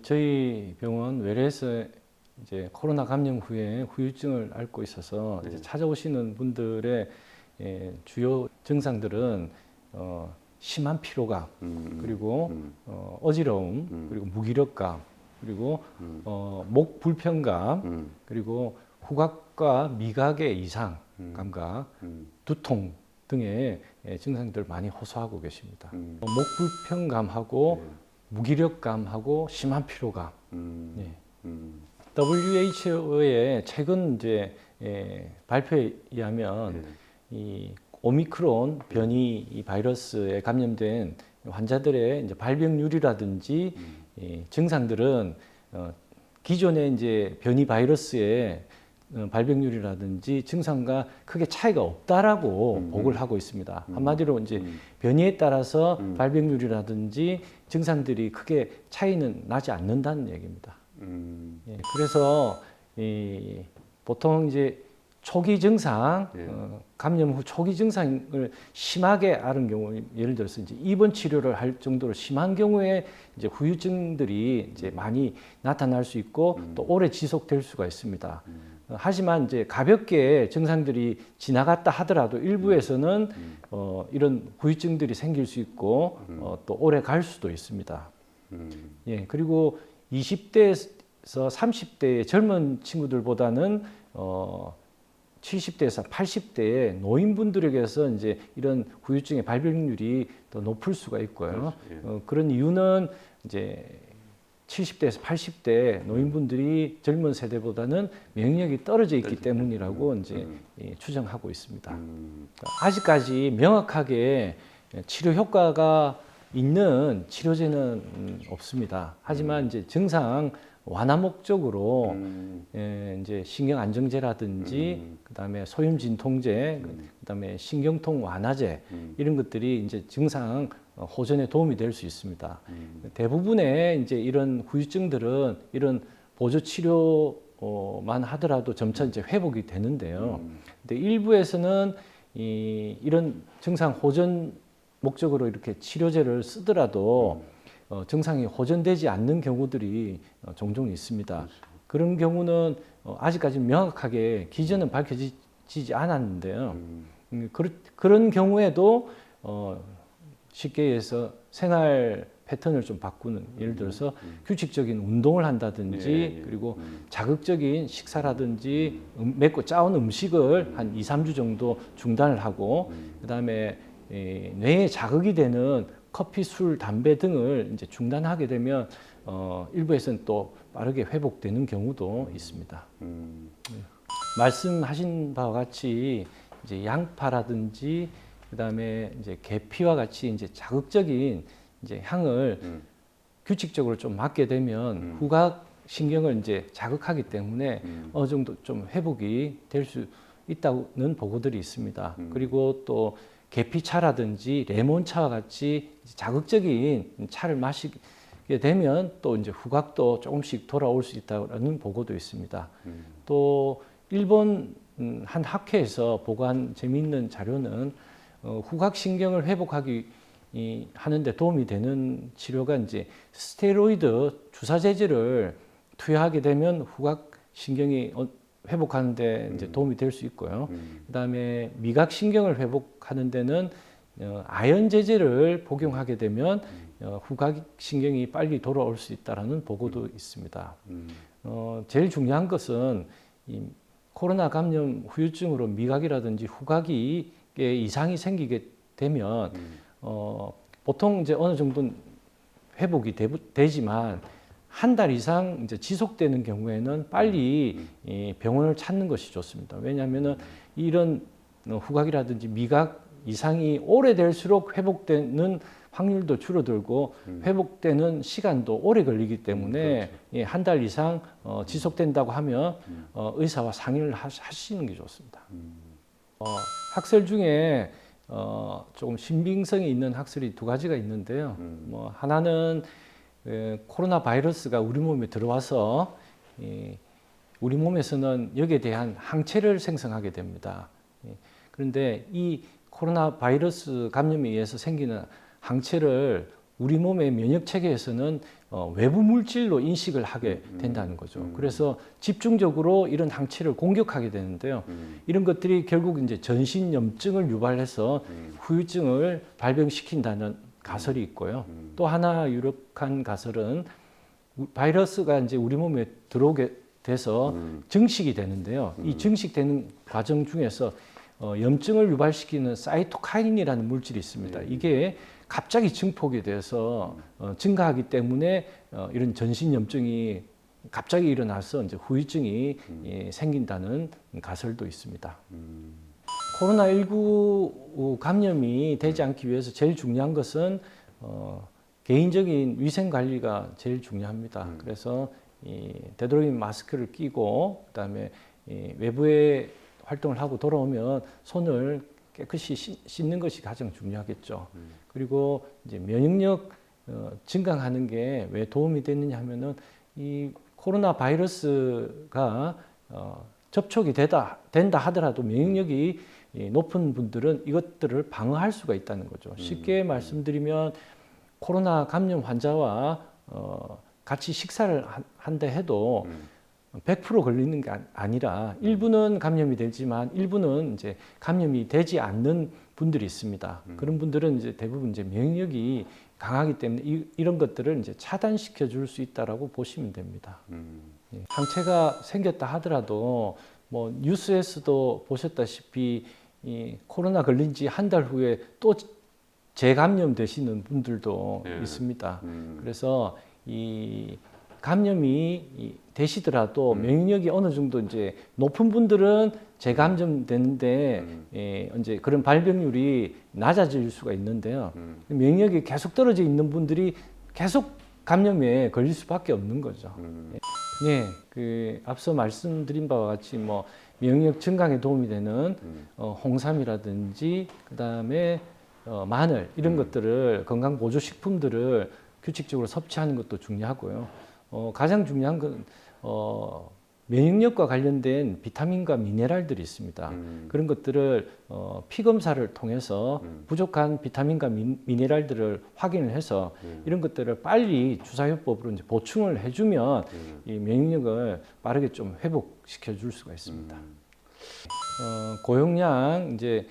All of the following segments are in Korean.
저희 병원 외래에서 이제 코로나 감염 후에 후유증을 앓고 있어서 이제 찾아오시는 분들의 주요 증상들은 심한 피로감, 그리고 어지러움, 그리고 무기력감, 그리고 목 불편감, 그리고 후각과 미각의 이상 감각, 두통 등의 증상들을 많이 호소하고 계십니다. 목 불편감하고 무기력감하고 심한 피로감. WHO의 최근 이제 발표에 의하면 이 오미크론 변이 이 바이러스에 감염된 환자들의 이제 발병률이라든지 증상들은 기존의 이제 변이 바이러스의 발병률이라든지 증상과 크게 차이가 없다라고 보고를 하고 있습니다. 한마디로 이제 변이에 따라서 발병률이라든지 증상들이 크게 차이는 나지 않는다는 얘기입니다. 그래서 보통 이제 초기 증상, 감염 후 초기 증상을 심하게 앓은 경우, 예를 들어서 이제 입원 치료를 할 정도로 심한 경우에 이제 후유증들이 이제 많이 나타날 수 있고 또 오래 지속될 수가 있습니다. 하지만 이제 가볍게 증상들이 지나갔다 하더라도 일부에서는 이런 후유증들이 생길 수 있고 또 오래 갈 수도 있습니다. 그리고 20대에서 30대의 젊은 친구들보다는 70대에서 80대의 노인분들에게서 이제 이런 후유증의 발병률이 더 높을 수가 있고요. 그런 이유는 이제 70대에서 80대 노인분들이 젊은 세대보다는免疫力이 떨어져 있기 때문이라고 이제 추정하고 있습니다. 아직까지 명확하게 치료 효과가 있는 치료제는 없습니다. 하지만 이제 증상 완화 목적으로 이제 신경 안정제라든지 그다음에 소염 진통제, 그다음에 신경통 완화제 이런 것들이 이제 증상 호전에 도움이 될 수 있습니다. 대부분의 이제 이런 후유증들은 이런 보조 치료만 하더라도 점차 이제 회복이 되는데요. 근데 일부에서는 이런 증상 호전 목적으로 이렇게 치료제를 쓰더라도 증상이 호전되지 않는 경우들이 종종 있습니다. 그런 경우는 아직까지 명확하게 기전은 밝혀지지 않았는데요. 그런 경우에도 쉽게 해서 생활 패턴을 좀 바꾸는, 예를 들어서 규칙적인 운동을 한다든지 그리고 자극적인 식사라든지 맵고 짜온 음식을 한 2, 3주 정도 중단을 하고 그다음에 뇌에 자극이 되는 커피, 술, 담배 등을 이제 중단하게 되면 일부에서는 또 빠르게 회복되는 경우도 있습니다. 말씀하신 바와 같이 이제 양파라든지 그다음에 이제 계피와 같이 이제 자극적인 이제 향을 규칙적으로 좀 맡게 되면 후각 신경을 이제 자극하기 때문에 어느 정도 좀 회복이 될 수 있다는 보고들이 있습니다. 그리고 또 계피차라든지 레몬차와 같이 자극적인 차를 마시게 되면 또 이제 후각도 조금씩 돌아올 수 있다는 보고도 있습니다. 또 일본 한 학회에서 보고한 재미있는 자료는 후각신경을 회복하기 하는데 도움이 되는 치료가 이제 스테로이드 주사제제를 투여하게 되면 후각신경이 회복하는데 이제 도움이 될 수 있고요. 그다음에 미각신경을 회복하는 데는 아연 제제를 복용하게 되면 후각신경이 빨리 돌아올 수 있다는 보고도 있습니다. 제일 중요한 것은 이 코로나 감염 후유증으로 미각이라든지 후각이 이상이 생기게 되면 보통 이제 어느 정도는 회복이 되지만 한 달 이상 이제 지속되는 경우에는 빨리 병원을 찾는 것이 좋습니다. 왜냐하면은 이런 후각이라든지 미각 이상이 오래될수록 회복되는 확률도 줄어들고 회복되는 시간도 오래 걸리기 때문에 한 달 이상 지속된다고 하면 의사와 상의를 하시는 게 좋습니다. 학설 중에 조금 신빙성이 있는 학설이 두 가지가 있는데요. 하나는 코로나 바이러스가 우리 몸에 들어와서 우리 몸에서는 여기에 대한 항체를 생성하게 됩니다. 그런데 이 코로나 바이러스 감염에 의해서 생기는 항체를 우리 몸의 면역 체계에서는 외부 물질로 인식을 하게 된다는 거죠. 그래서 집중적으로 이런 항체를 공격하게 되는데요. 이런 것들이 결국 이제 전신염증을 유발해서 후유증을 발병시킨다는 가설이 있고요. 또 하나 유력한 가설은 바이러스가 이제 우리 몸에 들어오게 돼서 증식이 되는데요. 이 증식되는 과정 중에서 염증을 유발시키는 사이토카인이라는 물질이 있습니다. 이게 갑자기 증폭이 돼서 증가하기 때문에 이런 전신 염증이 갑자기 일어나서 이제 후유증이 생긴다는 가설도 있습니다. 코로나19 감염이 되지 않기 위해서 제일 중요한 것은 개인적인 위생 관리가 제일 중요합니다. 그래서 되도록이면 마스크를 끼고 그다음에 외부에 활동을 하고 돌아오면 손을 깨끗이 씻는 것이 가장 중요하겠죠. 그리고 이제 면역력 증강하는 게 왜 도움이 되느냐 하면은 이 코로나 바이러스가 접촉이 된다 하더라도 면역력이 높은 분들은 이것들을 방어할 수가 있다는 거죠. 쉽게 말씀드리면 코로나 감염 환자와 같이 식사를 한다 해도 100% 걸리는 게 아니라 일부는 감염이 되지만 일부는 이제 감염이 되지 않는 분들이 있습니다. 그런 분들은 이제 대부분 이제免疫力이 강하기 때문에 이런 것들을 이제 차단시켜 줄 수 있다라고 보시면 됩니다. 항체가 생겼다 하더라도 뭐 뉴스에서도 보셨다시피 이 코로나 걸린 지 한 달 후에 또 재감염 되시는 분들도 있습니다. 그래서 이 감염이 되시더라도免疫力이 어느 정도 이제 높은 분들은 재감염되는데 이제 그런 발병률이 낮아질 수가 있는데요.免疫力이 계속 떨어져 있는 분들이 계속 감염에 걸릴 수밖에 없는 거죠. 네, 그 앞서 말씀드린 바와 같이 뭐免疫력 증강에 도움이 되는 홍삼이라든지 그다음에 마늘 이런 것들을 건강 보조 식품들을 규칙적으로 섭취하는 것도 중요하고요. 가장 중요한 건 면역력과 관련된 비타민과 미네랄들이 있습니다. 그런 것들을 피 검사를 통해서 부족한 비타민과 미네랄들을 확인을 해서 이런 것들을 빨리 주사요법으로 이제 보충을 해주면 이 면역력을 빠르게 좀 회복시켜 줄 수가 있습니다. 고용량 이제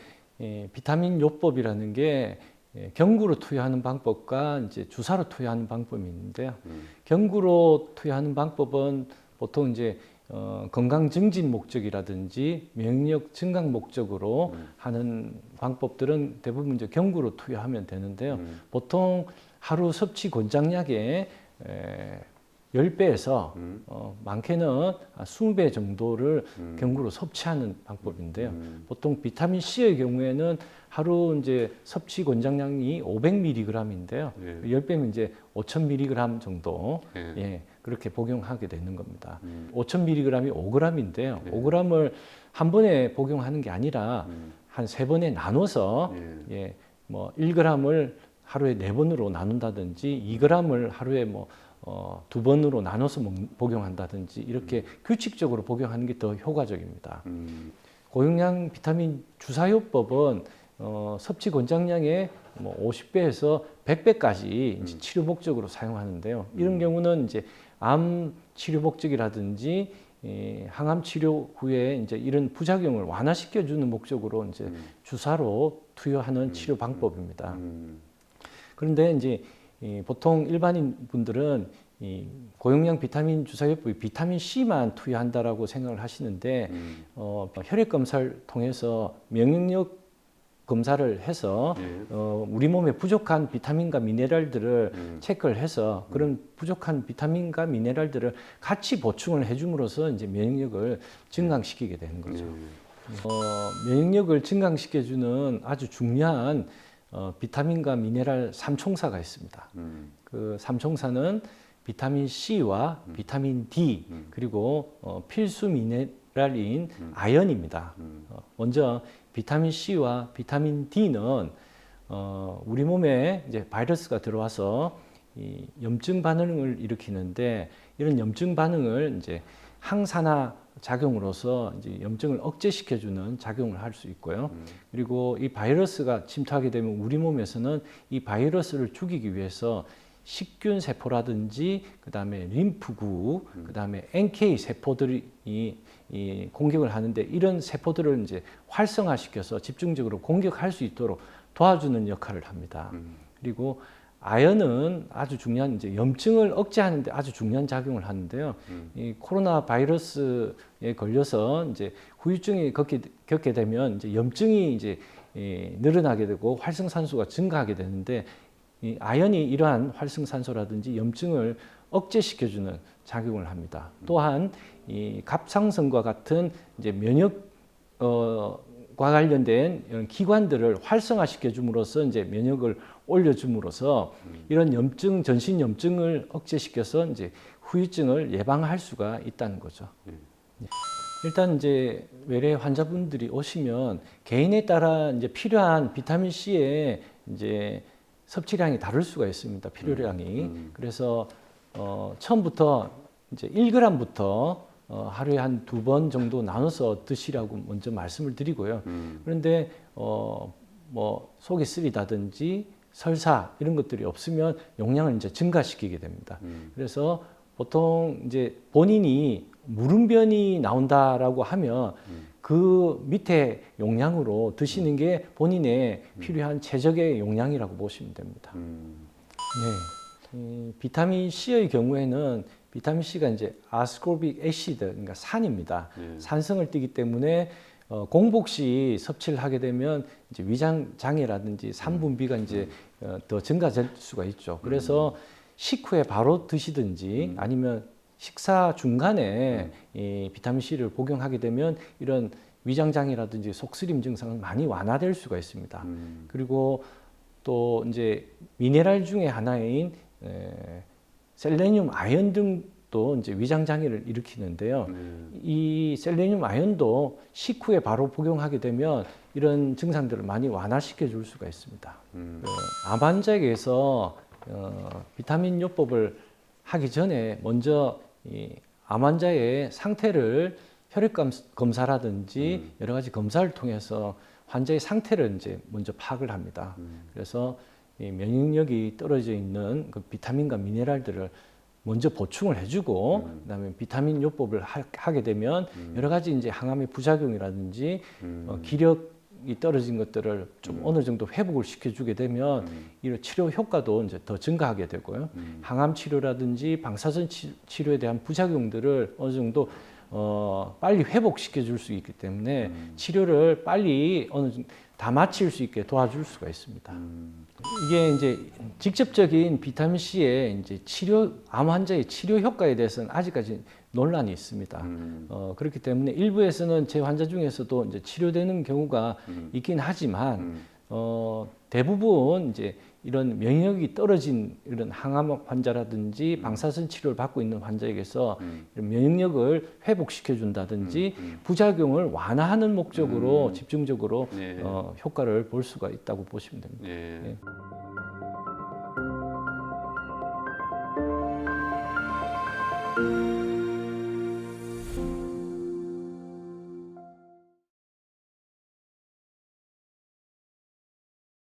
비타민 요법이라는 게 경구로 투여하는 방법과 이제 주사로 투여하는 방법이 있는데요. 경구로 투여하는 방법은 보통 이제 건강 증진 목적이라든지免疫력 증강 목적으로 하는 방법들은 대부분 이제 경구로 투여하면 되는데요. 보통 하루 섭취 권장량의 10배에서 많게는 20배 정도를 경구로 섭취하는 방법인데요. 보통 비타민 C의 경우에는 하루 이제 섭취 권장량이 500mg인데요. 10배면 이제 5,000mg 정도 그렇게 복용하게 되는 겁니다. 5,000mg이 5g인데요. 5g을 한 번에 복용하는 게 아니라 한 3번에 나눠서 뭐 1g을 하루에 4번으로 나눈다든지 2g을 하루에 뭐 2번으로 나눠서 복용한다든지 이렇게 규칙적으로 복용하는 게 더 효과적입니다. 고용량 비타민 주사요법은 섭취 권장량의 뭐 50배에서 100배까지 이제 치료 목적으로 사용하는데요. 이런 경우는 이제 암 치료 목적이라든지 항암 치료 후에 이제 이런 부작용을 완화시켜 주는 목적으로 이제 주사로 투여하는 치료 방법입니다. 그런데 이제 보통 일반인 분들은 이 고용량 비타민 주사요법이 비타민 C만 투여한다라고 생각을 하시는데 혈액 검사를 통해서 면역력 검사를 해서 우리 몸에 부족한 비타민과 미네랄들을 체크를 해서 그런 부족한 비타민과 미네랄들을 같이 보충을 해줌으로써 이제 면역력을 증강시키게 되는 거죠. 면역력을 증강시켜주는 아주 중요한 비타민과 미네랄 삼총사가 있습니다. 그 삼총사는 비타민 C와 비타민 D 그리고 필수 미네랄인 아연입니다. 먼저 비타민 C와 비타민 D는 우리 몸에 이제 바이러스가 들어와서 이 염증 반응을 일으키는데 이런 염증 반응을 이제 항산화 작용으로서 이제 염증을 억제시켜주는 작용을 할 수 있고요. 그리고 이 바이러스가 침투하게 되면 우리 몸에서는 이 바이러스를 죽이기 위해서 식균 세포라든지 그다음에 림프구, 그다음에 NK 세포들이 이 공격을 하는데 이런 세포들을 이제 활성화시켜서 집중적으로 공격할 수 있도록 도와주는 역할을 합니다. 그리고 아연은 아주 중요한 이제 염증을 억제하는데 아주 중요한 작용을 하는데요. 이 코로나 바이러스에 걸려서 이제 후유증이 겪게 되면 이제 염증이 이제 늘어나게 되고 활성산소가 증가하게 되는데 이 아연이 이러한 활성산소라든지 염증을 억제시켜주는 작용을 합니다. 또한 이 갑상선과 같은 이제 면역 과 관련된 이런 기관들을 활성화시켜 줌으로써 이제 면역을 올려줌으로써 이런 염증, 전신 염증을 억제시켜서 이제 후유증을 예방할 수가 있다는 거죠. 일단 이제 외래 환자분들이 오시면 개인에 따라 이제 필요한 비타민 C의 이제 섭취량이 다를 수가 있습니다. 필요량이. 그래서 처음부터 이제 1g부터 하루에 한 2번 정도 나눠서 드시라고 먼저 말씀을 드리고요. 그런데 뭐 속이 쓰리다든지 설사 이런 것들이 없으면 용량을 이제 증가시키게 됩니다. 그래서 보통 이제 본인이 무름변이 나온다라고 하면 그 밑에 용량으로 드시는 게 본인의 필요한 최적의 용량이라고 보시면 됩니다. 네. 비타민 C의 경우에는 비타민 C가 이제 아스코빅 애시드, 그러니까 산입니다. 산성을 띠기 때문에 공복 시 섭취를 하게 되면 이제 위장 장애라든지 산 분비가 이제 더 증가될 수가 있죠. 그래서 식후에 바로 드시든지 아니면 식사 중간에 이 비타민 C를 복용하게 되면 이런 위장 장애라든지 속쓰림 증상은 많이 완화될 수가 있습니다. 그리고 또 이제 미네랄 중에 하나인 셀레늄, 아연 등도 이제 위장 장애를 일으키는데요. 이 셀레늄, 아연도 식후에 바로 복용하게 되면 이런 증상들을 많이 완화시켜 줄 수가 있습니다. 암 환자에게서 비타민 요법을 하기 전에 먼저 이 암 환자의 상태를 혈액 검사라든지 여러 가지 검사를 통해서 환자의 상태를 이제 먼저 파악을 합니다. 그래서 이 면역력이 떨어져 있는 그 비타민과 미네랄들을 먼저 보충을 해주고 그다음에 비타민 요법을 하게 되면 여러 가지 이제 항암의 부작용이라든지 기력이 떨어진 것들을 좀 어느 정도 회복을 시켜주게 되면 이런 치료 효과도 이제 더 증가하게 되고요. 항암 치료라든지 방사선 치료에 대한 부작용들을 어느 정도 빨리 회복시켜 줄 수 있기 때문에 치료를 빨리 어느 정도 다 마칠 수 있게 도와줄 수가 있습니다. 이게 이제 직접적인 비타민 C의 이제 암 환자의 치료 효과에 대해서는 아직까지 논란이 있습니다. 그렇기 때문에 일부에서는 제 환자 중에서도 이제 치료되는 경우가 있긴 하지만 대부분 이제 이런 면역력이 떨어진 이런 항암 환자라든지 방사선 치료를 받고 있는 환자에게서 이런 면역력을 회복시켜 준다든지 부작용을 완화하는 목적으로 집중적으로 효과를 볼 수가 있다고 보시면 됩니다. 예.